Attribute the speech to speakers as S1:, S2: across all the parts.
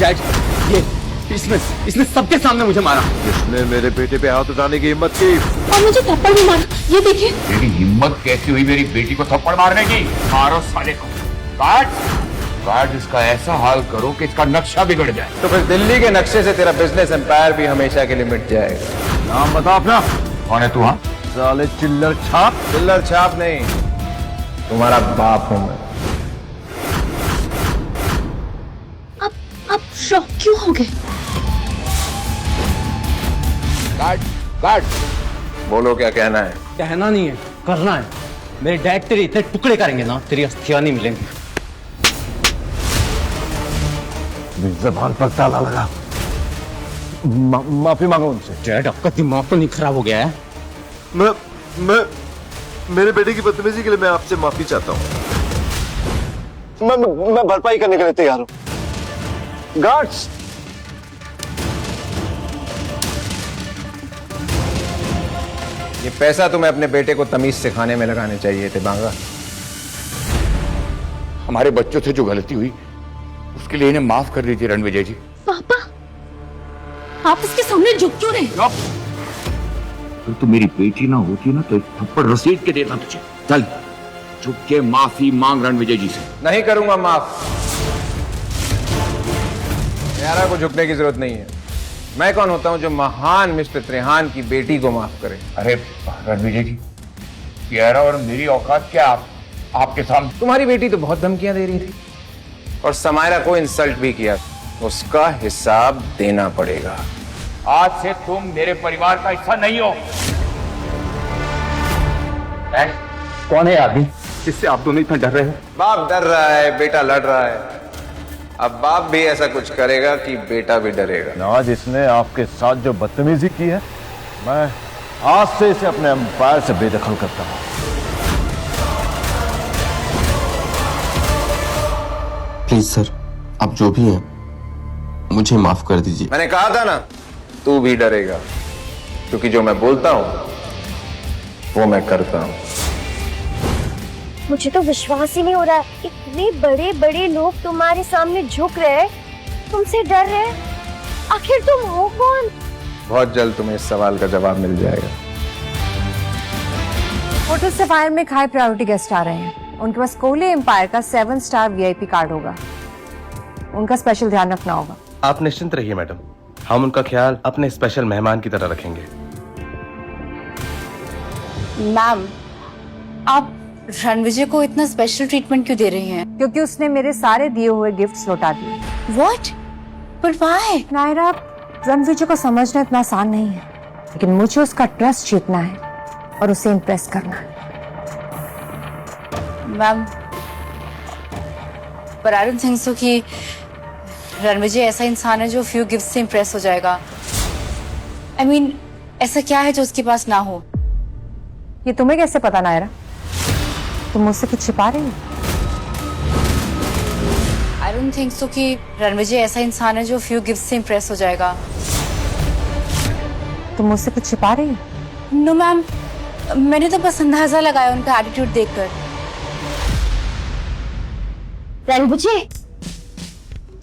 S1: Dad, ये इसने सबके सामने मुझे मारा।
S2: इसने मेरे बेटे पे हाथ उठाने की हिम्मत की
S3: और मुझे थप्पड़ भी मारा। ये देखिए।
S4: तेरी हिम्मत कैसी हुई मेरी बेटी को थप्पड़ मारने की? मारो साले को। काट इसका ऐसा हाल करो कि इसका नक्शा बिगड़ जाए।
S2: तो फिर दिल्ली के नक्शे से तेरा बिजनेस एम्पायर भी हमेशा के लिए मिट जाएगा।
S4: नाम बता अपना। कौन है तू? हाँ
S2: साले चिल्लर छाप। चिल्लर छाप नहीं, तुम्हारा बाप हूं मैं।
S3: आप शॉक क्यों हो गए?
S4: काट।
S2: बोलो क्या कहना है।
S1: कहना नहीं है, करना है। मेरे डैड तेरे इतने टुकड़े करेंगे ना, तेरी अस्थियां नहीं मिलेंगी।
S2: जबान पर ताला लगा। माफी मांगो उनसे।
S1: डैड, आपका दिमाग तो नहीं खराब हो गया है?
S2: मैं मेरे बेटे की बदतमीजी के लिए मैं आपसे माफी चाहता हूँ। मैं भरपाई करने के लिए तैयार हूँ। गार्ड्स, ये पैसा तुम्हें अपने बेटे को तमीज सिखाने में लगाने चाहिए थे बांगा।
S4: हमारे बच्चों से जो गलती हुई उसके लिए इन्हें माफ कर दीजिए रणविजय जी।
S3: पापा, आप इसके सामने झुक क्यों रहे?
S4: तो तू मेरी बेटी ना होती ना तो एक थप्पड़ रसीद के देता तुझे। चल झुक के माफी मांग रणविजय जी से।
S2: नहीं करूंगा माफ। यारा को झुकने की जरूरत नहीं है। मैं कौन होता हूं जो महान मिस्टर त्रिहान की बेटी को माफ करे?
S4: अरे रणविजय जी, यारा और मेरी औकात क्या आपके सामने?
S2: तुम्हारी बेटी तो बहुत धमकियां दे रही थी और समायरा को इंसल्ट भी किया। उसका हिसाब देना पड़ेगा।
S4: आज से तुम मेरे परिवार का हिस्सा नहीं हो।
S1: कौन है आदमी जिससे आप दोनों इतना डर रहे हो?
S2: बाप डर रहा है, बेटा लड़ रहा है। अब बाप भी ऐसा कुछ करेगा कि बेटा भी डरेगा।
S5: आज इसने आपके साथ जो बदतमीजी की है, मैं आज से इसे अपने एम्पायर से बेदखल करता हूं।
S6: प्लीज सर, आप जो भी हैं मुझे माफ कर दीजिए।
S2: मैंने कहा था ना, तू भी डरेगा, क्योंकि जो मैं बोलता हूं वो मैं करता हूं।
S7: मुझे तो विश्वास ही नहीं हो रहा है, इतने बड़े बड़े लोग तुम्हारे सामने झुक रहे हैं, तुमसे डर रहे हैं। आखिर तुम हो कौन?
S2: बहुत जल्द तुम्हें इस सवाल का जवाब मिल जाएगा।
S8: होटल सफायर में एक हाई प्रायोरिटी गेस्ट आ रहे हैं। उनके पास कोहली एम्पायर का 7 स्टार VIP कार्ड होगा। उनका स्पेशल ध्यान रखना होगा।
S9: आप निश्चिंत रहिए मैडम, हम उनका ख्याल अपने स्पेशल मेहमान की तरह रखेंगे।
S10: मैम, आप रणविजय को इतना स्पेशल ट्रीटमेंट क्यों दे रही हैं?
S8: क्योंकि उसने मेरे सारे दिए हुए गिफ्ट्स लौटा दिए।
S10: What? But why?
S8: Naira, Ranvijay को समझना इतना आसान नहीं है, लेकिन मुझे उसका ट्रस्ट जीतना है और उसे इम्प्रेस करना है।
S10: मैम, पर आई डोंट थिंक सो कि रणविजय ऐसा इंसान है जो फ्यू गिफ्ट से इम्प्रेस हो जाएगा। I mean, ऐसा क्या है जो उसके पास ना हो?
S8: ये तुम्हें कैसे पता नायरा? तुम मुझसे कुछ छिपा रही हो?
S10: आई डोंट थिंक सो कि रणविजय ऐसा इंसान है जो फ्यू गिफ्ट से इम्प्रेस हो जाएगा।
S8: तुम मुझसे कुछ छिपा रही हो?
S10: नो मैम, मैंने तो बस अंदाजा लगाया उनका एटीट्यूड देखकर।
S7: रणविजय,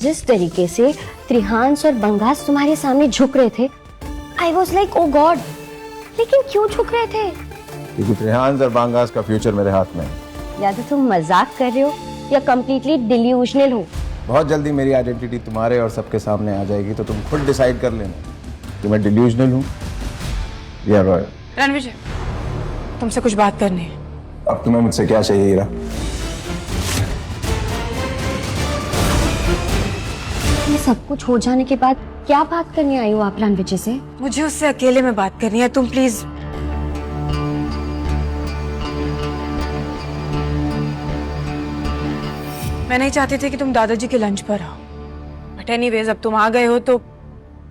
S7: जिस तरीके से त्रिहांस और बंगास तुम्हारे सामने झुक रहे थे, I was like oh God. लेकिन क्यों झुक रहे थे?
S5: क्योंकि त्रिहांस और बांगास का फ्यूचर मेरे हाथ में है।
S7: या तो तुम मजाक कर रहे हो या कम्प्लीटली डिल्यूजनल हो।
S2: बहुत जल्दी मेरी आइडेंटिटी तुम्हारे और सबके सामने आ जाएगी, तो तुम खुद डिसाइड कर लेना कि मैं डिल्यूजनल हूँ या रॉयल।
S8: रणविजय, तुमसे कुछ बात करनी है।
S2: अब तुम्हें मुझसे क्या चाहिए हीरा?
S7: ये सब कुछ हो जाने के बाद क्या बात करने आई हो आप रणविजय से?
S8: मुझे उससे अकेले में बात करनी है। तुम प्लीज। मैं नहीं चाहती थी कि तुम दादाजी के लंच पर आओ, बट एनीवेज अब तुम आ गए हो तो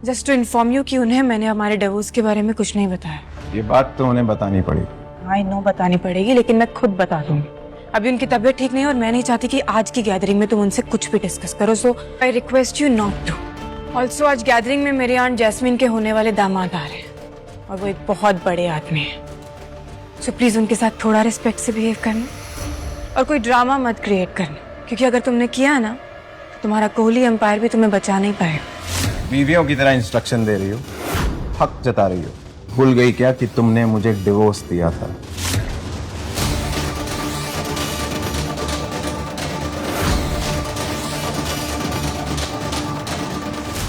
S8: जस्ट टू इन्फॉर्म यू कि उन्हें मैंने हमारे डिवोर्स के बारे में कुछ नहीं बताया।
S2: ये बात तो उन्हें बतानी पड़ेगी।
S8: आई नो बतानी पड़ेगी, लेकिन मैं खुद बता दूंगी। अभी उनकी तबीयत ठीक नहीं है और मैं नहीं चाहती कि आज की गैदरिंग में तुम उनसे कुछ भी डिस्कस करो, so I request you not to. Also आज गैदरिंग में मेरी आंट जैस्मीन के होने वाले दामाद आ रहे हैं और वो एक बहुत बड़े आदमी है, सो प्लीज उनके साथ थोड़ा रिस्पेक्ट से बिहेव करना और कोई ड्रामा मत क्रिएट करना, क्योंकि अगर तुमने किया ना तुम्हारा कोहली एम्पायर भी तुम्हें बचा नहीं पाएगा।
S5: बीवियों की तरह इंस्ट्रक्शन दे रही हो, हक जता रही हो। भूल गई क्या कि तुमने मुझे डिवोर्स दिया था?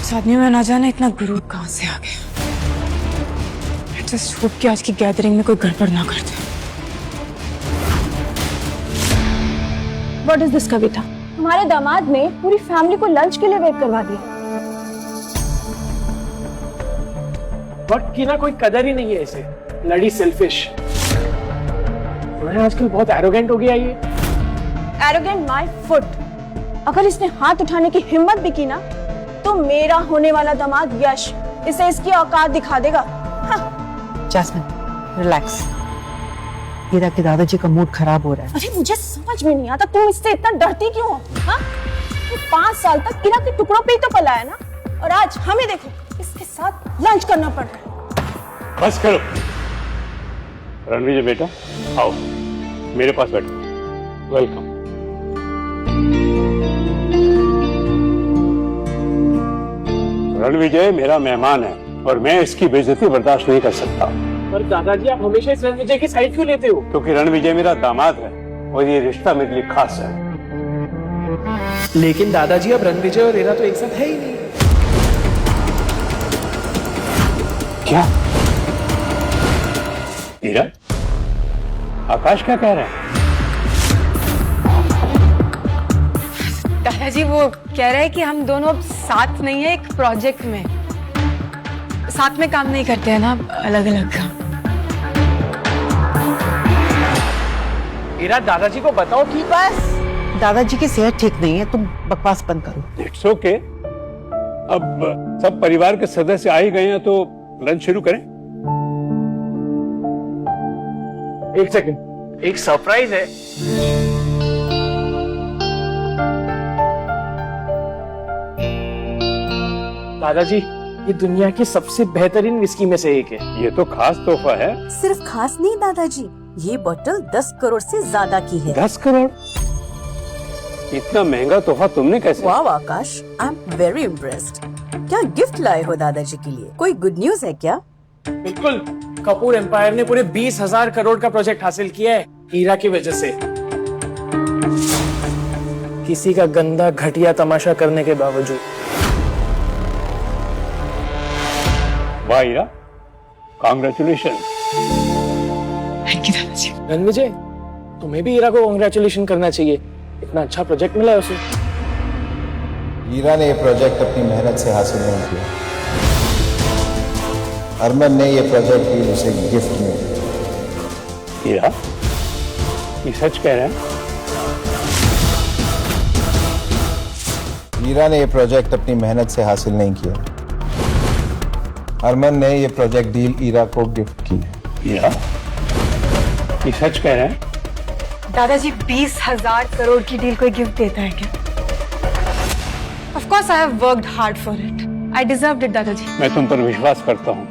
S8: इस आदमी में ना जाने इतना गुरूर कहां से आ गया। जस्ट होप कि आज की गैदरिंग में कोई गड़बड़ ना कर दे।
S3: व्हाट इज दिस कविता? हमारे दामाद ने पूरी फैमिली को लंच के लिए वेट करवा दिया।
S11: वक्त की ना कोई कदर ही नहीं है इसे। लड़ी सेल्फिश। आजकल बहुत एरोगेंट हो गया ये।
S3: Arrogant my foot. अगर इसने हाथ उठाने की हिम्मत भी की ना तो मेरा होने वाला दामाद यश इसे इसकी औकात दिखा देगा।
S12: Jasmine, relax. हीरा के दादाजी का मूड खराब हो रहा है।
S3: अरे मुझे समझ में नहीं आता तुम इससे इतना डरती क्यों हो? हाँ? 5 साल तक हीरा के टुकड़ों पे ही तो पला है ना, और आज हमें देखो इसके साथ लंच करना पड़ रहा है।
S11: बस करो रणविजय बेटा, आओ मेरे पास बैठो। वेलकम। रणविजय मेरा मेहमान है और मैं इसकी बेइज्जती बर्दाश्त नहीं कर सकता। पर दादाजी आप हमेशा इस रणविजय की साइड क्यों लेते हो? क्योंकि रणविजय मेरा दामाद है और ये रिश्ता मेरे लिए खास है।
S13: लेकिन दादाजी अब रणविजय और हीरा तो एक साथ है ही नहीं।
S11: क्या? हीरा, आकाश क्या कह रहा है?
S8: दादाजी वो कह रहे हैं कि हम दोनों अब साथ नहीं है, एक प्रोजेक्ट में साथ में काम नहीं करते हैं ना, अलग अलग काम।
S11: हीरा, दादाजी को बताओ कि
S12: बस दादाजी की सेहत ठीक नहीं है, तुम बकवास बंद करो।
S11: It's okay. अब सब परिवार के सदस्य आ ही गए हैं तो लंच शुरू करें। एक सेकंड, एक सरप्राइज है। दादाजी, ये दुनिया की सबसे बेहतरीन विस्की में से एक है। ये तो खास तोहफा है।
S12: सिर्फ खास नहीं दादाजी, ये बोतल 10 करोड़ से ज्यादा की है।
S11: 10 करोड़? इतना महंगा तोहफा तुमने कैसे?
S12: वाह आकाश, आई एम वेरी इम्प्रेस्ड। क्या गिफ्ट लाए हो दादाजी के लिए? कोई गुड न्यूज है क्या?
S11: बिल्कुल, कपूर एम्पायर ने पूरे 20,000 करोड़ का प्रोजेक्ट हासिल किया है हीरा की वजह से। किसी का गंदा घटिया तमाशा करने के बावजूद। वाह हीरा, कांग्रेचुलेशन।
S8: थैंक यू दादाजी।
S11: रणविजय, तुम्हें भी हीरा को कांग्रेचुलेशन करना चाहिए, इतना अच्छा प्रोजेक्ट मिला है उसे।
S5: हीरा ने ये प्रोजेक्ट अपनी मेहनत से हासिल नहीं किया। अरमान ने ये प्रोजेक्ट भी उसे गिफ्ट में दिया।
S11: हीरा, ये सच कह रहे हैं?
S5: हीरा ने ये प्रोजेक्ट अपनी मेहनत से हासिल नहीं किया। अरमान ने ये प्रोजेक्ट डील हीरा को गिफ्ट की है।
S11: हीरा, ये सच कह रहे हैं?
S8: दादाजी 20,000 करोड़ की डील कोई गिफ्ट देता है क्या? Of course I have worked hard for it. I deserved it, दादाजी।
S11: मैं तुम पर विश्वास करता हूँ,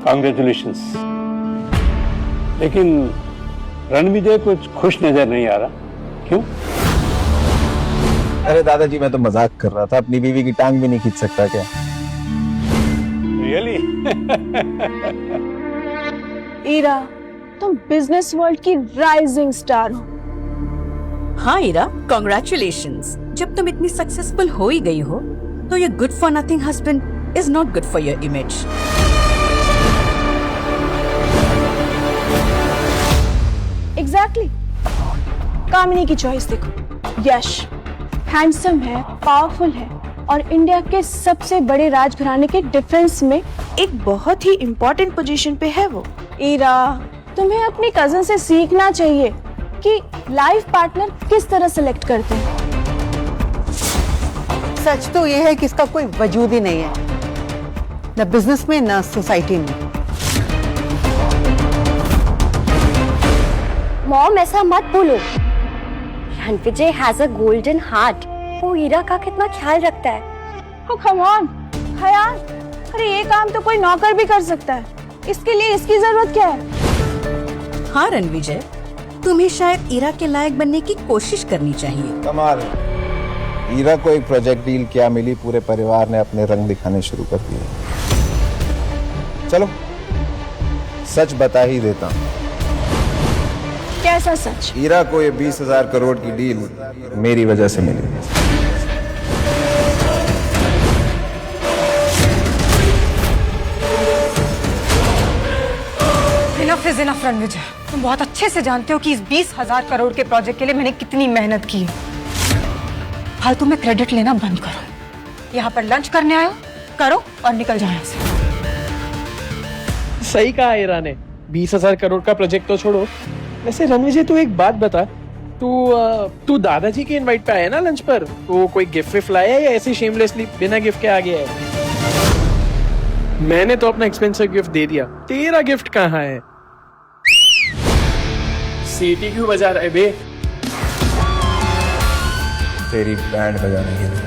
S11: कांग्रेचुलेशंस। लेकिन रणविजय कुछ खुश नजर नहीं आ रहा, क्यों?
S5: अरे दादाजी, मैं तो मजाक कर रहा था। अपनी बीवी की टांग भी नहीं खींच सकता क्या?
S11: रियली?
S3: हीरा, तुम बिजनेस वर्ल्ड की राइजिंग स्टार हो।
S12: हाँ हीरा, कांग्रेचुलेशंस। जब तुम इतनी सक्सेसफुल हो ही गई हो तो ये good for nothing husband is not good for your image.
S3: Exactly. Kamini की चॉइस देखो। यश हैंडसम है, पावरफुल है और इंडिया के सबसे बड़े राजघराने के डिफेंस में एक बहुत ही इम्पोर्टेंट पोजीशन पे है वो। हीरा, तुम्हें अपनी कजन से सीखना चाहिए कि लाइफ पार्टनर किस तरह सेलेक्ट करते हैं।
S12: सच तो ये है कि इसका कोई वजूद ही नहीं है, न बिजनेस में न सोसाइटी में।
S7: मॉम, ऐसा मत बोलो। Ranvijay has a golden heart. वो हीरा का कितना ख्याल रखता है।
S3: Oh, come on, ख्याल? अरे ये काम तो कोई नौकर भी कर सकता है, इसके लिए इसकी जरूरत क्या है?
S12: हाँ रणविजय, तुम्हें शायद हीरा के लायक बनने की कोशिश करनी चाहिए।
S5: कमाल,
S14: हीरा को एक प्रोजेक्ट डील क्या मिली, पूरे परिवार ने अपने रंग दिखाने शुरू कर दिए। चलो सच बता ही देता हूं।
S3: कैसा सच?
S14: हीरा को ये 20,000 करोड़ की डील मेरी वजह से मिली।
S8: इनफ इज इनफ रणविजय, तुम बहुत अच्छे से जानते हो कि इस 20,000 करोड़ के प्रोजेक्ट के लिए मैंने कितनी मेहनत की है। फालतू में क्रेडिट लेना बंद करो। यहाँ पर लंच करने आए हो, करो और निकल जाओ यहाँ से।
S13: सही कहा हीरा ने, 20,000 करोड़ का प्रोजेक्ट तो छोड़ो। वैसे रणविजय तू एक बात बता, तू दादाजी के इनवाइट पे आया ना लंच पर, तो कोई गिफ्ट विफ्ट लाया है या ऐसे शेमलेसली बिना गिफ्ट के आ गया है? मैंने तो अपना एक्सपेंसिव गिफ्ट दे दिया, तेरा गिफ्ट कहाँ है? सीटी क्यों बजा रहा है बे?
S14: तेरी बैंड बजाने के लिए।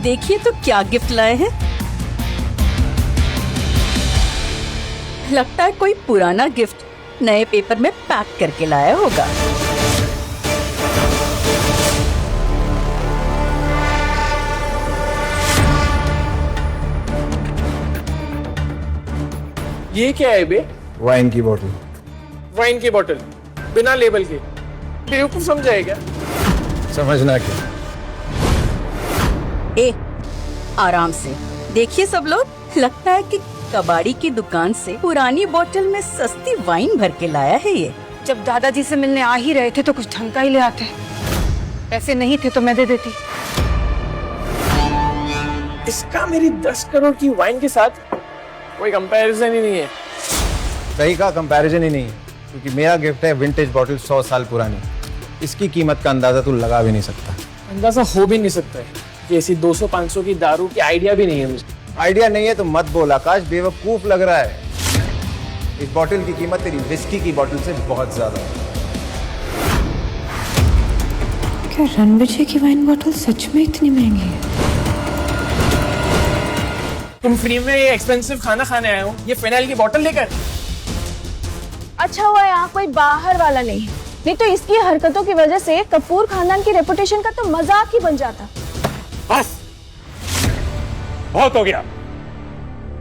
S12: देखिए तो क्या गिफ्ट लाए हैं। लगता है कोई पुराना गिफ्ट नए पेपर में पैक करके लाया होगा।
S13: ये क्या है बे?
S14: वाइन की बोतल।
S13: वाइन की बोतल बिना लेबल के? बेवकूफ समझाएगा?
S14: समझना क्या?
S12: ए, आराम से देखिए सब लोग, लगता है कि कबाड़ी की दुकान से पुरानी बोतल में सस्ती वाइन भर के लाया है ये।
S8: जब दादाजी से मिलने आ ही रहे थे तो कुछ ढंग का ही ले आते। पैसे नहीं थे तो मैं दे देती।
S13: इसका मेरी 10 करोड़ की वाइन के साथ कोई कंपैरिजन ही नहीं है।
S14: सही का कंपैरिजन ही नहीं, क्योंकि मेरा गिफ्ट है विंटेज बॉटल 100 साल पुरानी। इसकी कीमत का अंदाजा तू लगा भी नहीं सकता।
S13: अंदाजा हो भी नहीं सकता है कि ऐसी 200-500 की दारू की आइडिया भी नहीं है मुझे।
S14: आइडिया नहीं है तो मत बोल आकाश, बेवकूफ लग रहा है। इस बॉटल की कीमत तेरी विस्की की बॉटल से बहुत ज्यादा है।
S8: क्या रणविजय की वाइन बॉटल सच में इतनी महंगी है?
S13: तुम फ्री में ये एक्सपेंसिव खाना खाने आए हो, ये फिनाइल की बोतल लेकर?
S3: अच्छा हुआ यहाँ कोई बाहर वाला नहीं तो इसकी हरकतों की वजह से कपूर खानदान की रेपुटेशन का तो मजाक ही बन जाता।
S11: बस बहुत हो गया।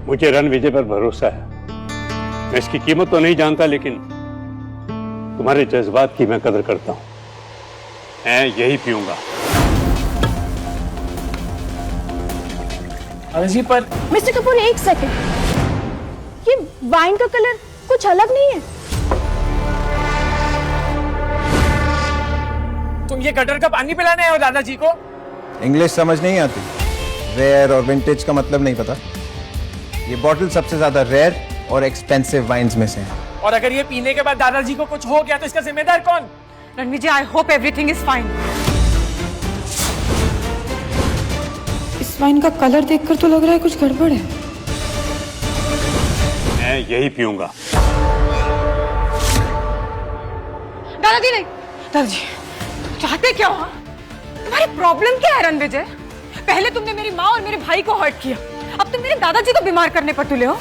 S11: मुझे रणविजय पर भरोसा है। मैं इसकी कीमत तो नहीं जानता, लेकिन तुम्हारे जज्बात की मैं कदर करता हूं। मैं यही पीऊंगा।
S13: अर्जी पर
S3: मिस्टर कपूर एक सेकंड, ये वाइन का कलर कुछ अलग नहीं है?
S13: तुम ये गटर का पानी पिलाने आए हो दादाजी को?
S14: इंग्लिश समझ नहीं आती? रेयर और विंटेज का मतलब नहीं पता? ये बॉटल सबसे ज्यादा रेयर और एक्सपेंसिव वाइन्स में से है।
S13: और अगर ये पीने के बाद दादाजी को कुछ हो गया तो इसका जिम्मेदार कौन?
S8: Ranvijay, I hope everything is fine. इस वाइन का कलर देखकर तो लग रहा है कुछ गड़बड़ है।
S11: मैं यही पीऊंगा।
S8: दादाजी नहीं, दादाजी चाहते क्या हो? तुम्हारी प्रॉब्लम क्या है रणविजय? पहले तुमने मेरी माँ और मेरे भाई को हर्ट किया, अब तुम मेरे दादाजी को बीमार करने पर तुले हो।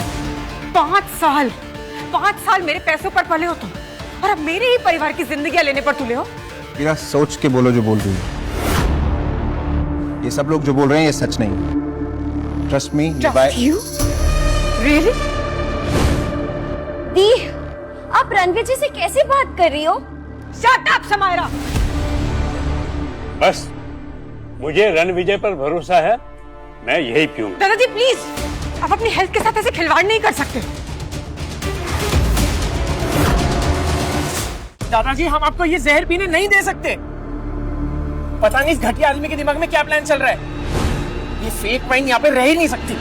S8: 5 साल मेरे पैसों पर पले हो तुम, और अब मेरे ही परिवार की जिंदगियां लेने पर तुले हो।
S14: मेरा सोच के बोलो जो बोल रही हो। ये सब लोग जो बोल रहे हैं ये सच नहीं। Trust me.
S8: You really?
S7: दी, आप रणविजय से कैसे बात कर रही हो?
S8: Shut up Samaira.
S11: बस मुझे रणविजय पर भरोसा है, मैं यही पीऊंगा।
S8: दादाजी प्लीज, आप अपनी हेल्थ के साथ ऐसे खिलवाड़ नहीं कर सकते।
S13: दादाजी हम आपको ये जहर पीने नहीं दे सकते। पता नहीं इस घटिया आदमी के दिमाग में क्या प्लान चल रहा है। ये फेक वाइन यहाँ पे रह ही नहीं सकती।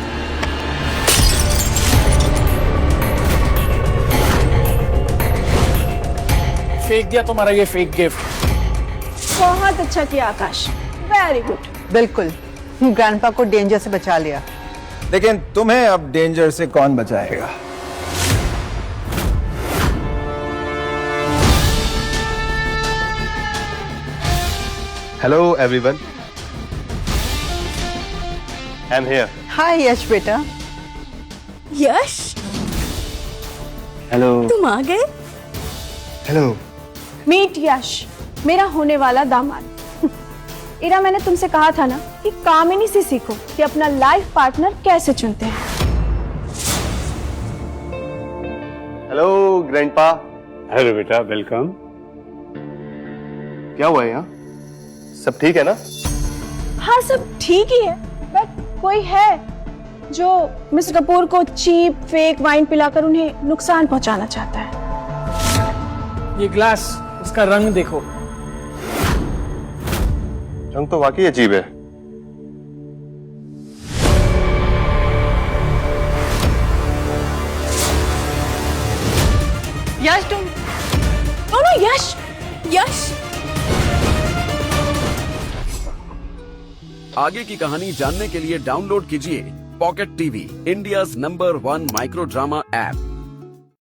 S13: फेंक दिया तुम्हारा ये फेक गिफ्ट।
S3: बहुत अच्छा किया आकाश, वेरी गुड।
S15: बिल्कुल, ग्रैंडपा को डेंजर से बचा लिया।
S14: लेकिन तुम्हें अब डेंजर से कौन बचाएगा?
S9: Hello everyone, I am here.
S15: Hi Yash बेटा।
S12: यश,
S11: हेलो।
S12: तुम आ गए?
S2: हेलो।
S3: मीट यश, मेरा होने वाला दामाद। इरा, मैंने तुमसे कहा था ना कि कामिनी से सीखो कि अपना लाइफ पार्टनर कैसे चुनते हैं।
S2: Hello grandpa.
S11: हेलो बेटा, वेलकम।
S2: क्या हुआ यहाँ? सब ठीक है ना?
S3: हाँ, सब ठीक ही है, बट कोई है जो मिस्टर कपूर को चीप फेक वाइन पिलाकर उन्हें नुकसान पहुंचाना चाहता है।
S13: ये ग्लास, उसका रंग देखो।
S2: रंग तो वाकई अजीब है।
S3: यश, तुम दोनों यश
S12: यश
S16: आगे की कहानी जानने के लिए डाउनलोड कीजिए pocket TV, India's number 1 micro drama app.